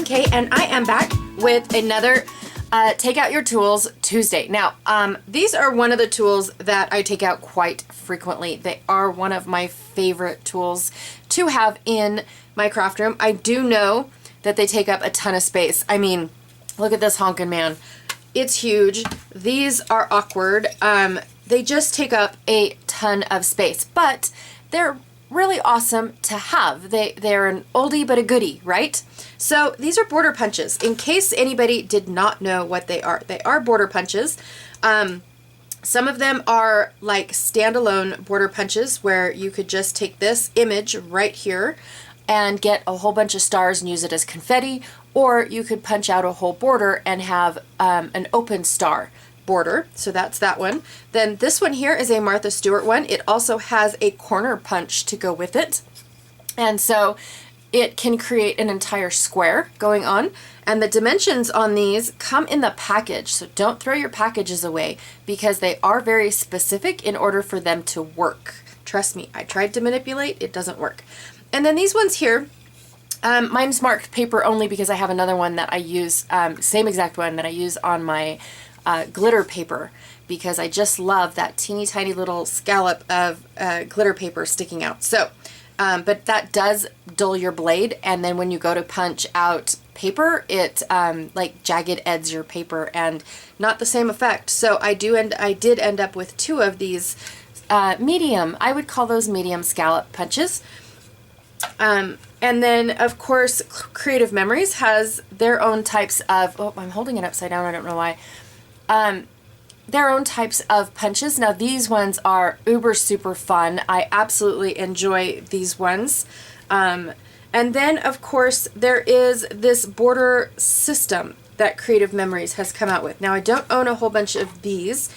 I'm Kate, and I am back with another Take Out Your Tools Tuesday. Now, these are one of the tools that I take out quite frequently. They are one of my favorite tools to have in my craft room. I do know that they take up a ton of space. I mean, look at this honkin' man. It's huge. These are awkward. They just take up a ton of space, but they're really awesome to have. They're an oldie but a goodie, right? So these are border punches. In case anybody did not know what they are border punches. Some of them are like standalone border punches where you could just take this image right here and get a whole bunch of stars and use it as confetti, or you could punch out a whole border and have an open star border. So that's that one. Then this one here is a Martha Stewart one. It also has a corner punch to go with it. And so it can create an entire square going on. And the dimensions on these come in the package. So don't throw your packages away because they are very specific in order for them to work. Trust me, I tried to manipulate, it doesn't work. And then these ones here, mine's marked paper only because I have another one that I use, same exact one that I use on my glitter paper, because I just love that teeny tiny little scallop of glitter paper sticking out. So, but that does dull your blade, and then when you go to punch out paper, it like jagged edges your paper, and not the same effect. So I did end up with two of these medium, I would call those medium scallop punches. And then, of course, Creative Memories has their own types of, oh, I'm holding it upside down, I don't know why, their own types of punches. Now, these ones are uber super fun. I absolutely enjoy these ones. And then, of course, there is this border system that Creative Memories has come out with. Now, I don't own a whole bunch of these.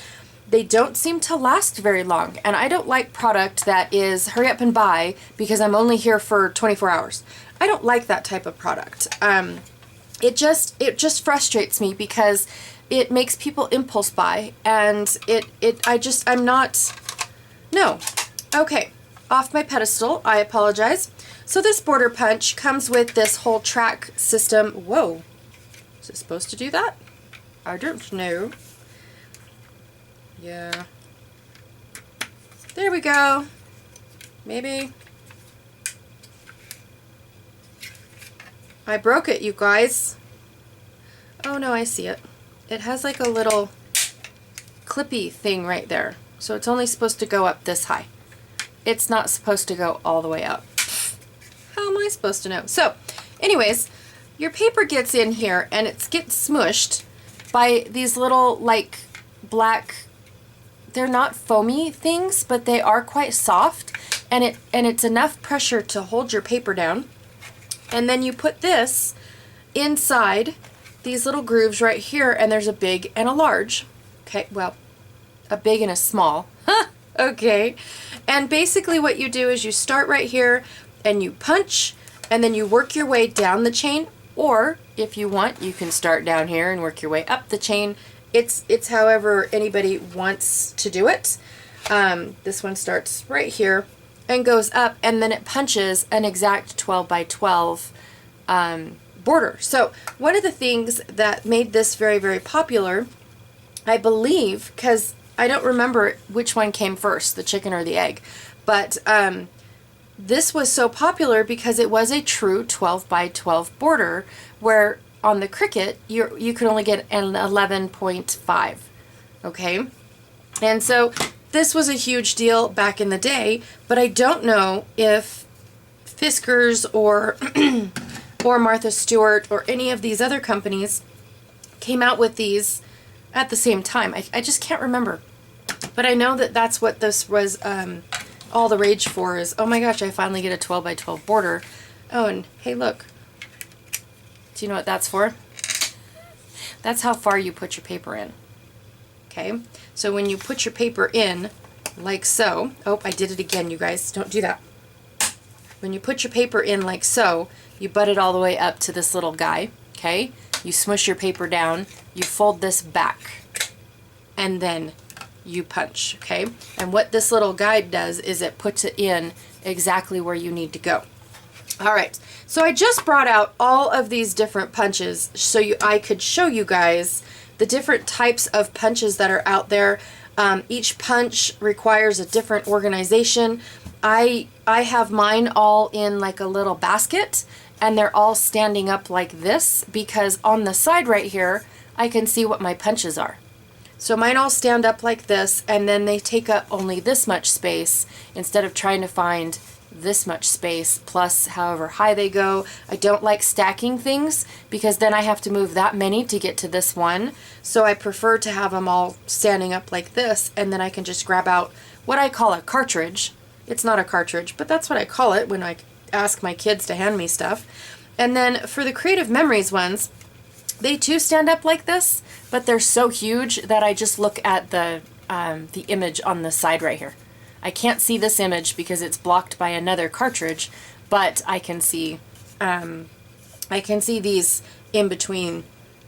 They don't seem to last very long, and I don't like product that is hurry up and buy because I'm only here for 24 hours. I don't like that type of product. It just frustrates me because it makes people impulse buy, and I'm not, no. Okay, off my pedestal, I apologize. So this border punch comes with this whole track system. Whoa, is it supposed to do that? I don't know. Yeah. There we go. Maybe. I broke it, you guys. Oh no, I see it. It has like a little clippy thing right there. So it's only supposed to go up this high. It's not supposed to go all the way up. How am I supposed to know? So, anyways, your paper gets in here and it gets smushed by these little like black, they're not foamy things, but they are quite soft, and it's enough pressure to hold your paper down. And then you put this inside these little grooves right here, and there's a big and a large. Okay, well, a big and a small. Okay. And basically what you do is you start right here and you punch, and then you work your way down the chain, or if you want, you can start down here and work your way up the chain. It's however anybody wants to do it. This one starts right here and goes up, and then it punches an exact 12 by 12 border. So one of the things that made this very, very popular, I believe, because I don't remember which one came first, the chicken or the egg, but this was so popular because it was a true 12 by 12 border, where on the Cricut, you could only get an 11.5, okay? And so this was a huge deal back in the day, but I don't know if Fiskars or or Martha Stewart or any of these other companies came out with these at the same time. I just can't remember. But I know that that's what this was all the rage for, is, oh my gosh, I finally get a 12 by 12 border. Oh, and hey, look. Do you know what that's for? That's how far you put your paper in. Okay, so when you put your paper in, like so, oh, I did it again, you guys, don't do that. When you put your paper in like so, you butt it all the way up to this little guy, okay? You smush your paper down, you fold this back, and then you punch, okay? And what this little guide does is it puts it in exactly where you need to go. All right, so I just brought out all of these different punches so I could show you guys the different types of punches that are out there. Each punch requires a different organization. I have mine all in like a little basket, and they're all standing up like this because on the side right here, I can see what my punches are. So mine all stand up like this, and then they take up only this much space instead of trying to find this much space plus however high they go. I don't like stacking things because then I have to move that many to get to this one. So I prefer to have them all standing up like this, and then I can just grab out what I call a cartridge. It's not a cartridge, but that's what I call it when I ask my kids to hand me stuff. And then for the Creative Memories ones, they too stand up like this, but they're so huge that I just look at the image on the side right here. I can't see this image because it's blocked by another cartridge, but I can see these in between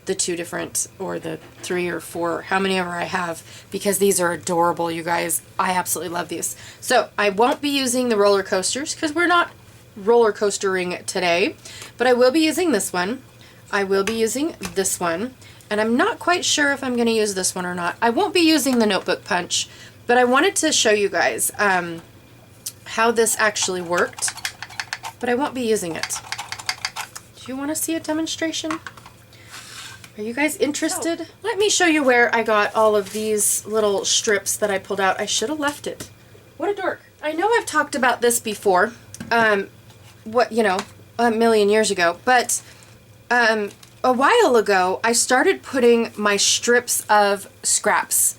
the two different, or the 3 or 4, how many ever I have, because these are adorable, you guys. I absolutely love these. So I won't be using the roller coasters because we're not roller coastering today, but I will be using this one. I will be using this one, and I'm not quite sure if I'm going to use this one or not. I won't be using the notebook punch, but I wanted to show you guys how this actually worked, but I won't be using it. Do you want to see a demonstration? Are you guys interested? Oh. Let me show you where I got all of these little strips that I pulled out. I should have left it. What a dork. I know I've talked about this before, a million years ago, but a while ago I started putting my strips of scraps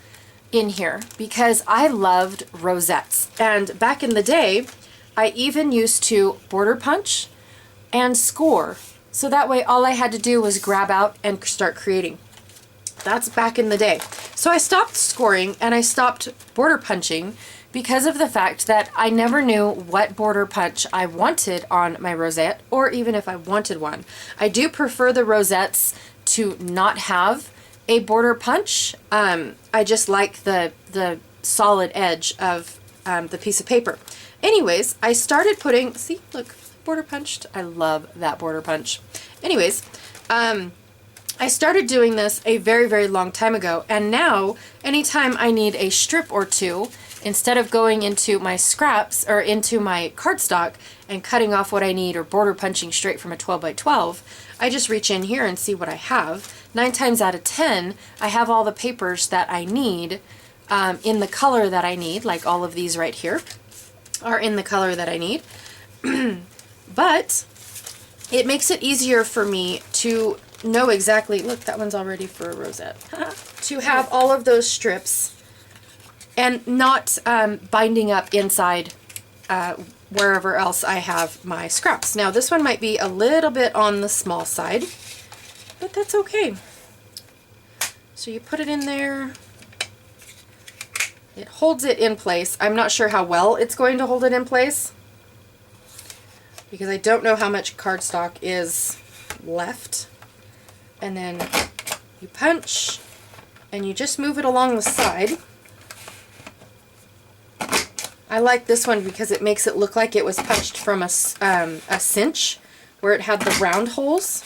in here because I loved rosettes. And back in the day, I even used to border punch and score. So that way all I had to do was grab out and start creating. That's back in the day. So I stopped scoring and I stopped border punching because of the fact that I never knew what border punch I wanted on my rosette, or even if I wanted one. I do prefer the rosettes to not have a border punch. I just like the solid edge of the piece of paper. Anyways, I started putting, see, look, border punched. I love that border punch. Anyways, I started doing this a very, very long time ago, and now anytime I need a strip or two, instead of going into my scraps or into my cardstock and cutting off what I need or border punching straight from a 12 by 12, I just reach in here and see what I have. 9 times out of 10, I have all the papers that I need in the color that I need, like all of these right here are in the color that I need. But it makes it easier for me to know exactly, look, that one's all ready for a rosette, to have all of those strips and not binding up inside wherever else I have my scraps. Now this one might be a little bit on the small side, but that's okay. So you put it in there. It holds it in place. I'm not sure how well it's going to hold it in place because I don't know how much cardstock is left. And then you punch and you just move it along the side. I like this one because it makes it look like it was punched from a cinch where it had the round holes.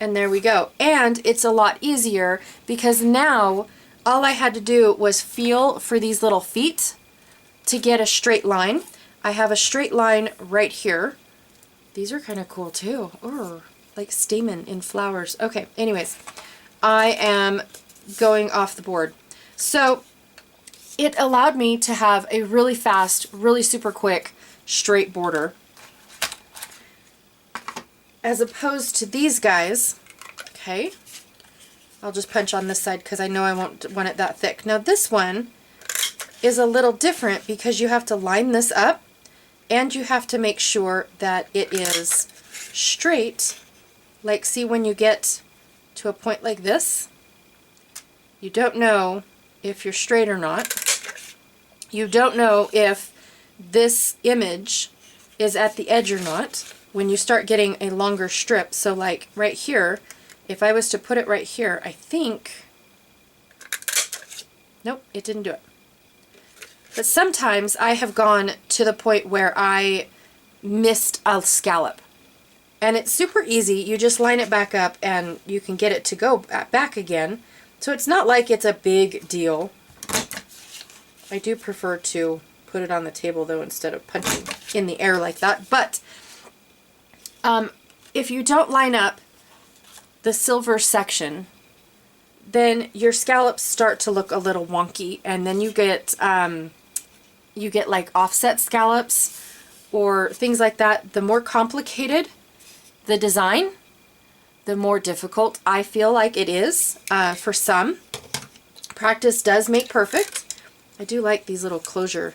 And there we go. And it's a lot easier because now all I had to do was feel for these little feet to get a straight line. I have a straight line right here. These are kind of cool too. Or like stamen in flowers. Okay, anyways, I am going off the board. So it allowed me to have a really fast, really super quick straight border, as opposed to these guys. Okay, I'll just punch on this side because I know I won't want it that thick. Now this one is a little different because you have to line this up and you have to make sure that it is straight. Like, see, when you get to a point like this, you don't know if you're straight or not. You don't know if this image is at the edge or not when you start getting a longer strip. So like right here, if I was to put it right here, I think, nope, it didn't do it. But sometimes I have gone to the point where I missed a scallop. And it's super easy. You just line it back up and you can get it to go back again. So it's not like it's a big deal. I do prefer to put it on the table though instead of punching in the air like that. But if you don't line up the silver section, then your scallops start to look a little wonky, and then you get like offset scallops or things like that. The more complicated the design, the more difficult I feel like it is for some. Practice does make perfect. I do like these little closure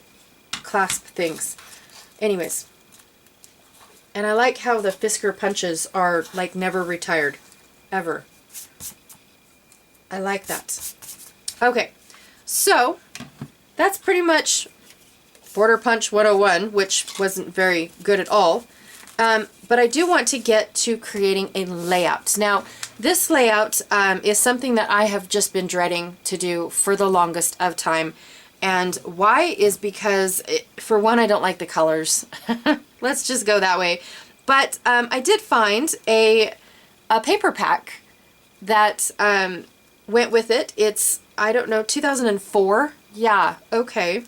clasp things. Anyways, and I like how the Fisker punches are like never retired, ever. I like that. Okay, so that's pretty much Border Punch 101, which wasn't very good at all. But I do want to get to creating a layout. Now, this layout is something that I have just been dreading to do for the longest of time. And why is because, for one, I don't like the colors. Let's just go that way. But I did find a paper pack that went with it. It's, I don't know, 2004. Yeah, okay.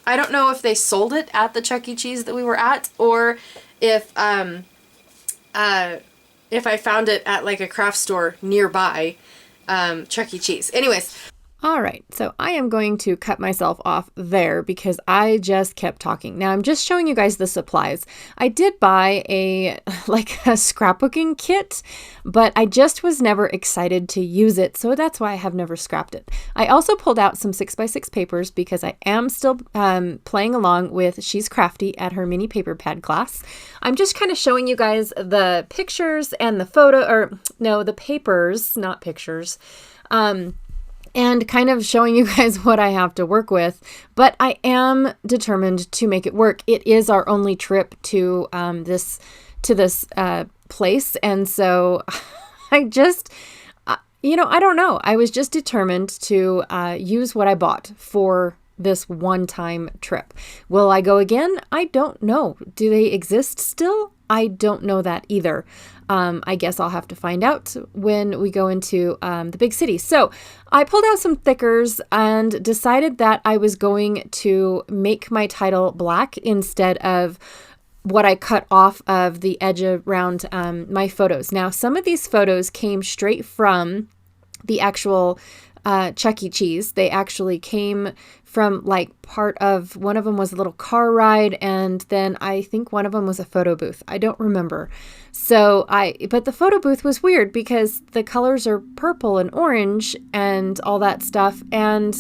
I don't know if they sold it at the Chuck E. Cheese that we were at, or if I found it at like a craft store nearby, Chuck E. Cheese. Anyways. All right, so I am going to cut myself off there because I just kept talking. Now I'm just showing you guys the supplies. I did buy a scrapbooking kit, but I just was never excited to use it, so that's why I have never scrapped it. I also pulled out some 6x6 papers because I am still playing along with She's Crafty at her mini paper pad class. I'm just kind of showing you guys the pictures and the papers, not pictures. And kind of showing you guys what I have to work with, but I am determined to make it work. It is our only trip to this place, and so I just, I don't know. I was just determined to use what I bought for this one-time trip. Will I go again? I don't know. Do they exist still? I don't know that either. I guess I'll have to find out when we go into the big city. So I pulled out some thickers and decided that I was going to make my title black instead of what I cut off of the edge around my photos. Now, some of these photos came straight from the actual Chuck E. Cheese. They actually came from one of them was a little car ride, and then I think one of them was a photo booth. I don't remember. But the photo booth was weird because the colors are purple and orange and all that stuff, and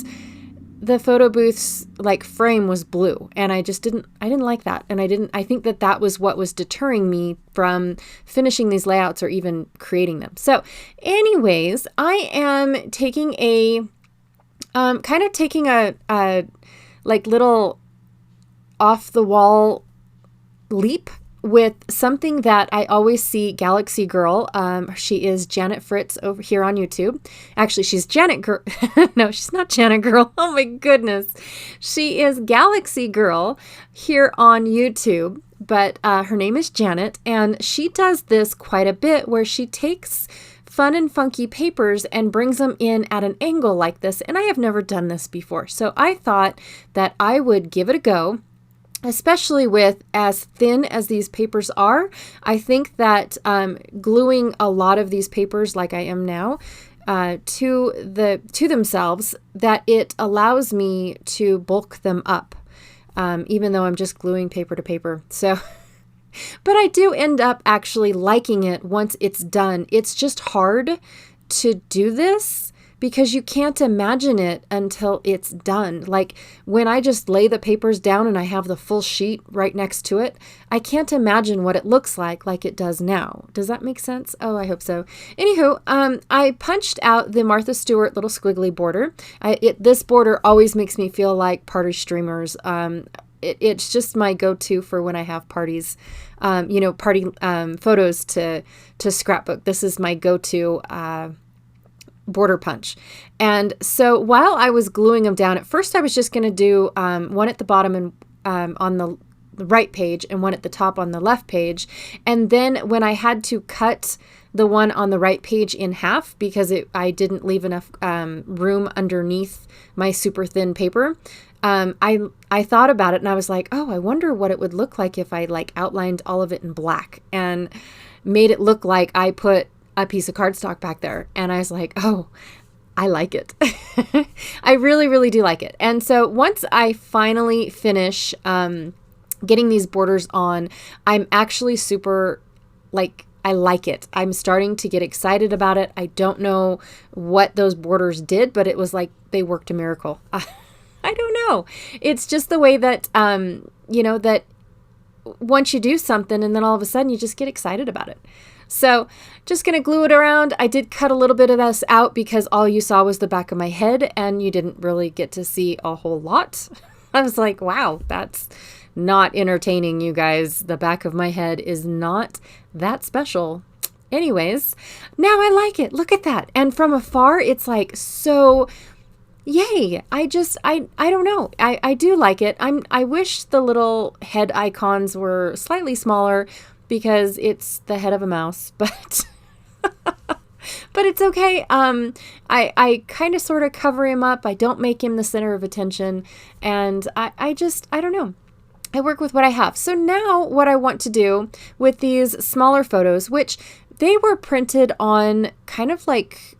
the photo booth's frame was blue, and I didn't like that, and I think that was what was deterring me from finishing these layouts or even creating them. So anyways, I am taking a little off the wall leap with something that I always see Galaxy Girl. She is Janet Fritz over here on YouTube. Actually, she's Janet Girl. No, she's not Janet Girl. Oh my goodness. She is Galaxy Girl here on YouTube, but her name is Janet, and she does this quite a bit where she takes fun and funky papers and brings them in at an angle like this, and I have never done this before. So I thought that I would give it a go. Especially with as thin as these papers are, I think that gluing a lot of these papers like I am now to themselves, that it allows me to bulk them up, even though I'm just gluing paper to paper. So, but I do end up actually liking it once it's done. It's just hard to do this because you can't imagine it until it's done. Like when I just lay the papers down and I have the full sheet right next to it, I can't imagine what it looks like it does now. Does that make sense? Oh, I hope so. Anywho, I punched out the Martha Stewart little squiggly border. This border always makes me feel like party streamers. It's just my go-to for when I have parties, party photos to scrapbook. This is my go-to border punch. And so while I was gluing them down, at first I was just going to do one at the bottom and on the right page and one at the top on the left page. And then when I had to cut the one on the right page in half because I didn't leave enough room underneath my super thin paper, I thought about it and I was like, oh, I wonder what it would look like if I like outlined all of it in black and made it look like I put a piece of cardstock back there. And I was like, oh, I like it. I really, really do like it. And so once I finally finish getting these borders on, I'm actually super I like it. I'm starting to get excited about it. I don't know what those borders did, but it was like they worked a miracle. I don't know. It's just the way that, that once you do something and then all of a sudden you just get excited about it. So just going to glue it around. I did cut a little bit of this out because all you saw was the back of my head and you didn't really get to see a whole lot. I was like, wow, that's not entertaining, you guys. The back of my head is not that special. Anyways, now I like it. Look at that. And from afar, it's like so... Yay. I don't know. I do like it. I wish the little head icons were slightly smaller because it's the head of a mouse, but but it's okay. I kind of sort of cover him up. I don't make him the center of attention. And I don't know. I work with what I have. So now what I want to do with these smaller photos, which they were printed on kind of like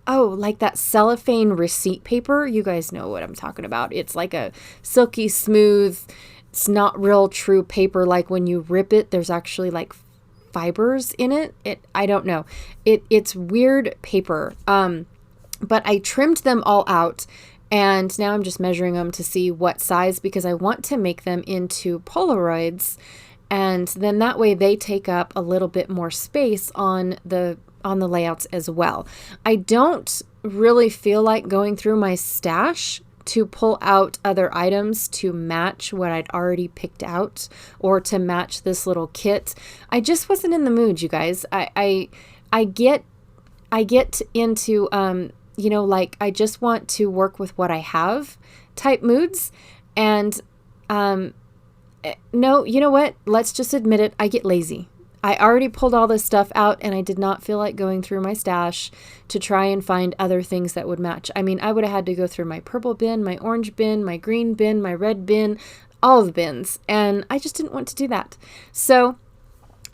that cellophane receipt paper. You guys know what I'm talking about. It's like a silky smooth, it's not real true paper. Like when you rip it, there's actually like fibers in it. I don't know. It's weird paper. But I trimmed them all out and now I'm just measuring them to see what size because I want to make them into Polaroids. And then that way they take up a little bit more space on the layouts as well. I don't really feel like going through my stash to pull out other items to match what I'd already picked out or to match this little kit. I just wasn't in the mood, you guys. I get into I just want to work with what I have type moods. And no, you know what? Let's just admit it. I get lazy. I already pulled all this stuff out and I did not feel like going through my stash to try and find other things that would match. I mean, I would have had to go through my purple bin, my orange bin, my green bin, my red bin, all the bins. And I just didn't want to do that. So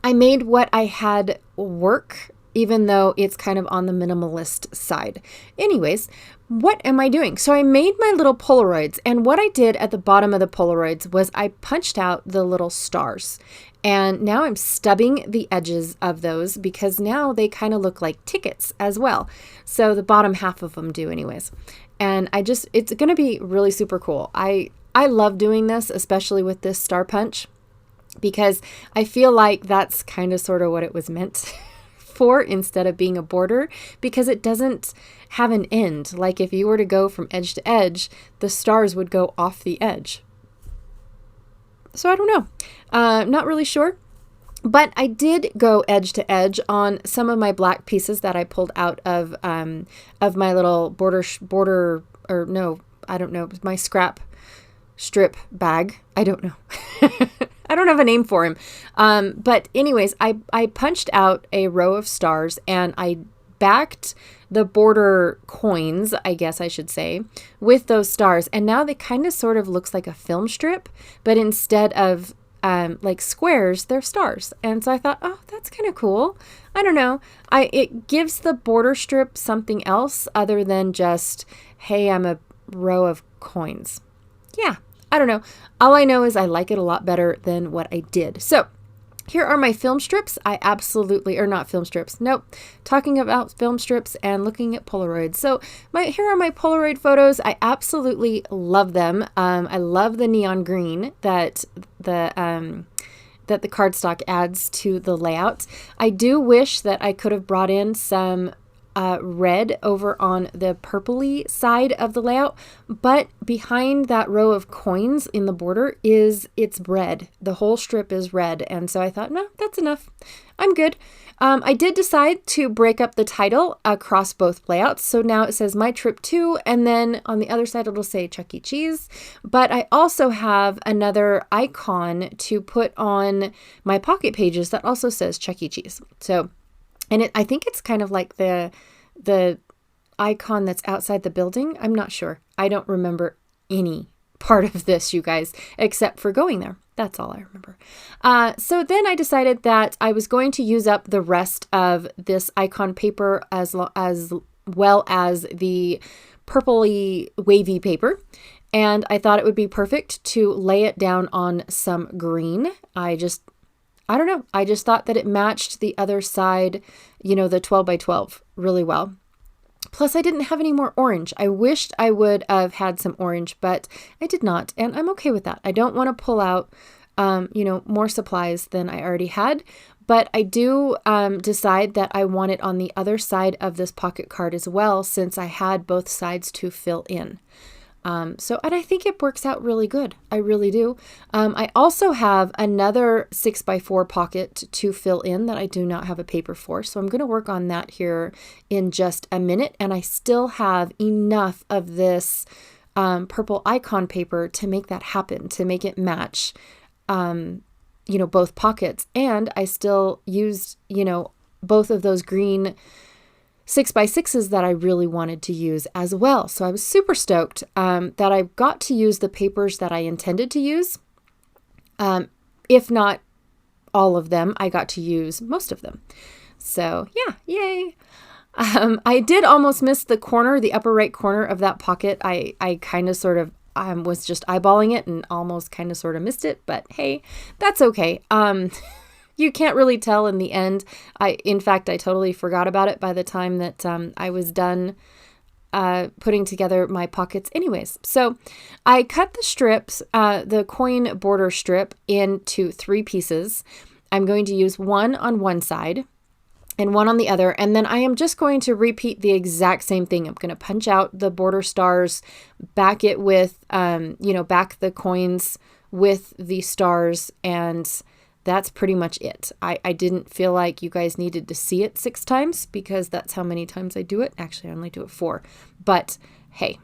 I made what I had work, even though it's kind of on the minimalist side. Anyways, what am I doing? So I made my little Polaroids, and what I did at the bottom of the Polaroids was I punched out the little stars. And now I'm stubbing the edges of those because now they kind of look like tickets as well. So the bottom half of them do anyways. And it's going to be really super cool. I love doing this, especially with this star punch, because I feel like that's kind of sort of what it was meant for instead of being a border, because it doesn't have an end. Like if you were to go from edge to edge, the stars would go off the edge. So I don't know. Not really sure. But I did go edge to edge on some of my black pieces that I pulled out of my little my scrap strip bag. I don't know. I don't have a name for him. But anyways, I punched out a row of stars and I backed the border coins, I guess I should say, with those stars. And now they kind of sort of looks like a film strip, but instead of like squares, they're stars. And so I thought, oh, that's kind of cool. I don't know. It gives the border strip something else other than just, hey, I'm a row of coins. Yeah, I don't know. All I know is I like it a lot better than what I did. So here are my film strips. Or not film strips. Nope. Talking about film strips and looking at Polaroids. So here are my Polaroid photos. I absolutely love them. I love the neon green that the cardstock adds to the layout. I do wish that I could have brought in some red over on the purpley side of the layout, but behind that row of coins in the border it's red. The whole strip is red. And so I thought, no, that's enough. I'm good. I did decide to break up the title across both layouts. So now it says My Trip To, and then on the other side it'll say Chuck E. Cheese. But I also have another icon to put on my pocket pages that also says Chuck E. Cheese. So, and I think it's kind of like the icon that's outside the building. I'm not sure. I don't remember any part of this, you guys, except for going there. That's all I remember. So then I decided that I was going to use up the rest of this icon paper as well as the purpley wavy paper. And I thought it would be perfect to lay it down on some green. I don't know. I just thought that it matched the other side, the 12 by 12 really well. Plus, I didn't have any more orange. I wished I would have had some orange, but I did not, and I'm okay with that. I don't want to pull out, more supplies than I already had, but I do decide that I want it on the other side of this pocket card as well, since I had both sides to fill in. And I think it works out really good. I really do. I also have another 6x4 pocket to fill in that I do not have a paper for. So I'm going to work on that here in just a minute. And I still have enough of this purple icon paper to make that happen, to make it match, both pockets. And I still used, both of those green 6x6s that I really wanted to use as well. So I was super stoked that I got to use the papers that I intended to use. If not all of them, I got to use most of them. So yeah, yay. I did almost miss the upper right corner of that pocket. I kind of sort of was just eyeballing it and almost kind of sort of missed it, but hey, that's okay. You can't really tell in the end. In fact, I totally forgot about it by the time that I was done putting together my pockets anyways. So I cut the strips, the coin border strip, into 3 pieces. I'm going to use one on one side and one on the other. And then I am just going to repeat the exact same thing. I'm going to punch out the border stars, back it with, back the coins with the stars, and that's pretty much it. I didn't feel like you guys needed to see it 6 times because that's how many times I do it. Actually, I only do it 4. But hey,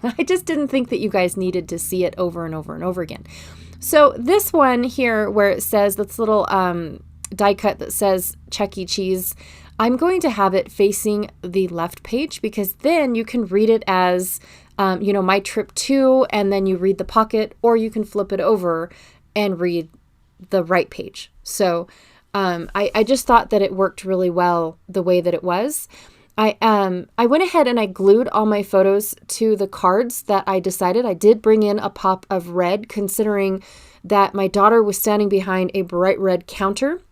I just didn't think that you guys needed to see it over and over and over again. So this one here where it says this little die cut that says Chuck E. Cheese, I'm going to have it facing the left page because then you can read it as, My Trip To, and then you read the pocket, or you can flip it over and read the right page. So I just thought that it worked really well the way that it was. I went ahead and I glued all my photos to the cards that I decided. I did bring in a pop of red, considering that my daughter was standing behind a bright red counter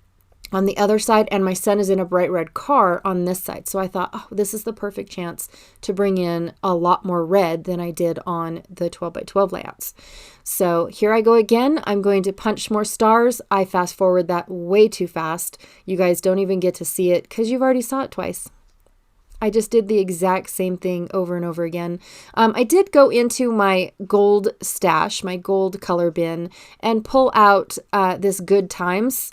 on the other side, and my son is in a bright red car on this side. So I thought, oh, this is the perfect chance to bring in a lot more red than I did on the 12 by 12 layouts. So here I go again. I'm going to punch more stars. I fast forward that way too fast. You guys don't even get to see it because you've already saw it twice. I just did the exact same thing over and over again. I did go into my gold stash, my gold color bin, and pull out this Good Times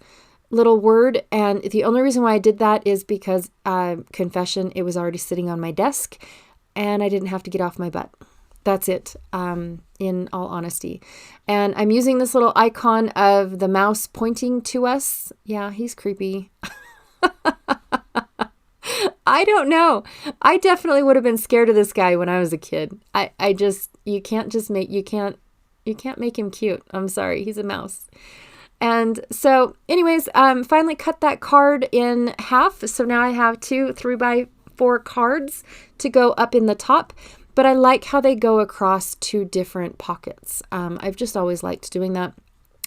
little word. And the only reason why I did that is because, confession, it was already sitting on my desk and I didn't have to get off my butt. That's it, in all honesty. And I'm using this little icon of the mouse pointing to us. Yeah, he's creepy. I don't know. I definitely would have been scared of this guy when I was a kid. You can't make him cute. I'm sorry. He's a mouse. And so anyways, finally cut that card in half. So now I have 2 3x4 cards to go up in the top, but I like how they go across 2 different pockets. I've just always liked doing that.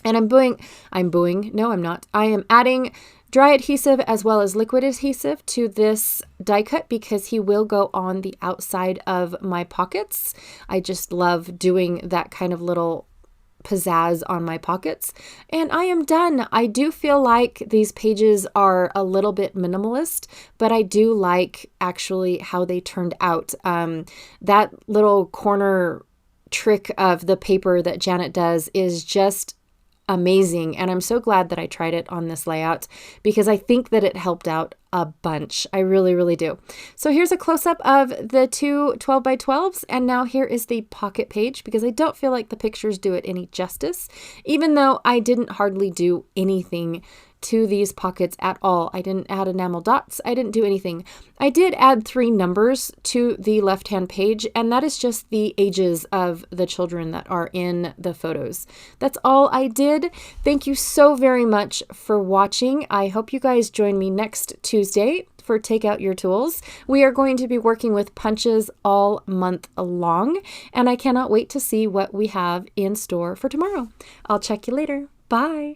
And I am adding dry adhesive as well as liquid adhesive to this die cut because he will go on the outside of my pockets. I just love doing that kind of little pizzazz on my pockets. And I am done. I do feel like these pages are a little bit minimalist, but I do like actually how they turned out. That little corner trick of the paper that Janet does is just amazing. And I'm so glad that I tried it on this layout because I think that it helped out a bunch. I really, really do. So here's a close-up of the two 12 by 12s. And now here is the pocket page because I don't feel like the pictures do it any justice, even though I didn't hardly do anything to these pockets at all. I didn't add enamel dots. I didn't do anything. I did add 3 numbers to the left-hand page, and that is just the ages of the children that are in the photos. That's all I did. Thank you so very much for watching. I hope you guys join me next Tuesday for Take Out Your Tools. We are going to be working with punches all month long, and I cannot wait to see what we have in store for tomorrow. I'll check you later. Bye.